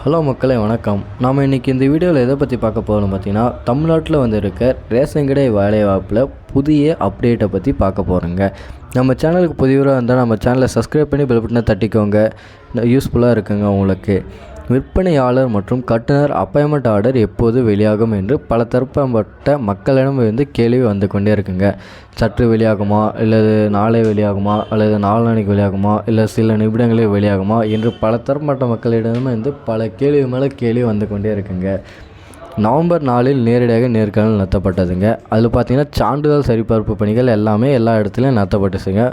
Hello மக்களே வணக்கம். நாம் இன்றைக்கி இந்த வீடியோவில் எதை பற்றி பார்க்க போகிறோம் பார்த்தீங்கன்னா, தமிழ்நாட்டில் வந்து இருக்க ரேஷன் கடை வேலைவாய்ப்பில் புதிய அப்டேட்டை பற்றி பார்க்க போகிறோங்க. நம்ம சேனலுக்கு புதியவராக இருந்தால் நம்ம சேனலை சப்ஸ்கிரைப் பண்ணி பெல் பட்டனை தட்டிக்கோங்க. யூஸ்ஃபுல்லாக இருக்குங்க உங்களுக்கு. விற்பனையாளர் மற்றும் கட்டுனர் அப்பாயின்மெண்ட் ஆர்டர் எப்போது வெளியாகும் என்று பல தரப்பட்ட மக்களிடம் வந்து கேள்வி வந்து கொண்டே இருக்குங்க. சற்று வெளியாகுமா, அல்லது நாளை வெளியாகுமா, அல்லது நாளானைக்கு வெளியாகுமா, இல்லை சில நிமிடங்களில் வெளியாகுமா என்று பல தரப்பட்ட மக்களிடம் வந்து பல கேள்வி மேலே கேள்வி வந்து கொண்டே இருக்குங்க. நவம்பர் 4 நேரடியாக நேர்காணல் நடத்தப்பட்டதுங்க. அதில் பார்த்திங்கன்னா சான்றிதழ் சரிபார்ப்பு பணிகள் எல்லாமே எல்லா இடத்துலையும் நடத்தப்பட்டுச்சுங்க.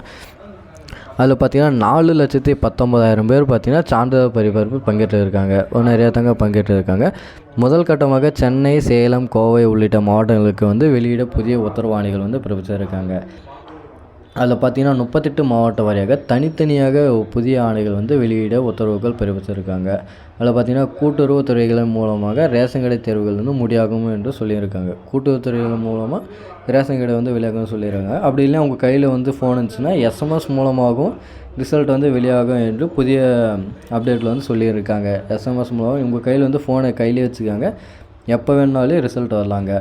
அதில் பார்த்திங்கன்னா 4,19,000 பேர் பார்த்திங்கன்னா சான்றிதழ் சரிபார்ப்பு பங்கேற்றிருக்காங்க. நிறையா பங்கேற்றிருக்காங்க. முதல் கட்டமாக சென்னை, சேலம், கோவை உள்ளிட்ட மாவட்டங்களுக்கு வந்து வெளியிட புதிய உத்தரவாணிகள் வந்து பிறப்பிச்சிருக்காங்க. அதில் பார்த்திங்கன்னா 38 மாவட்ட வாரியாக தனித்தனியாக புதிய ஆணைகள் வந்து வெளியிட உத்தரவுகள் பிறப்பிச்சிருக்காங்க. அதில் பார்த்திங்கன்னா கூட்டுறவுத்துறைகளின் மூலமாக ரேஷன் கடை தேர்வுகள் வந்து முடியாகும் என்று சொல்லியிருக்காங்க. கூட்டுறவுத்துறைகள் மூலமாக ரேஷன் கடை வந்து வெளியாகும்னு சொல்லியிருக்காங்க. அப்படி இல்லை உங்கள் கையில் வந்து ஃபோன் இருந்துச்சுன்னா எஸ்எம்எஸ் மூலமாகவும் ரிசல்ட் வந்து வெளியாகும் என்று புதிய அப்டேட்டில் வந்து சொல்லியிருக்காங்க. எஸ்எம்எஸ் மூலமாக உங்கள் கையில் வந்து ஃபோனை கையிலே வச்சுக்காங்க, எப்போ வேணுனாலும் ரிசல்ட் வரலாங்க.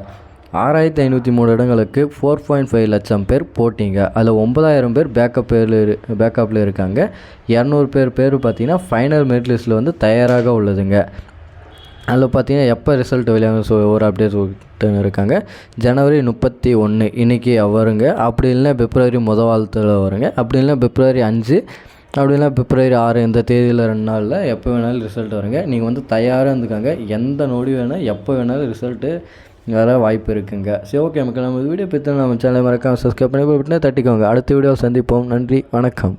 6,503 இடங்களுக்கு 4.5 லட்சம் பேர் போட்டிங்க. அதில் 9,000 பேர் பேக்கப்பில் இருக்காங்க. 200 பேர் பார்த்திங்கன்னா ஃபைனல் மெரிட் லிஸ்ட்டில் வந்து தயாராக உள்ளதுங்க. அதில் பார்த்திங்கன்னா எப்போ ரிசல்ட் வெளியாகும் ஒரு அப்டேட் இருக்காங்க. ஜனவரி 31 இன்றைக்கி வருங்க. அப்படி இல்லைன்னா பிப்ரவரி வாரத்தில் வருங்க. அப்படி இல்லைன்னா பிப்ரவரி 5, அப்படி இல்லைன்னா பிப்ரவரி 6 இந்த தேதியில் 2 நாளில் எப்போ வேணாலும் ரிசல்ட் வருங்க. நீங்கள் வந்து தயாராக இருந்துக்காங்க. எந்த நொடி வேணால் எப்போ வேணாலும் ரிசல்ட்டு வர வாய்ப்பு இருக்குங்க. சரி, ஓகே மக்கள், நம்ம வீடியோ பற்றி நம்ம சேனலை மறக்காமல் சப்ஸ்கிரைப் பண்ணி தட்டிக்கோங்க. அடுத்த வீடியோவில் சந்திப்போம். நன்றி, வணக்கம்.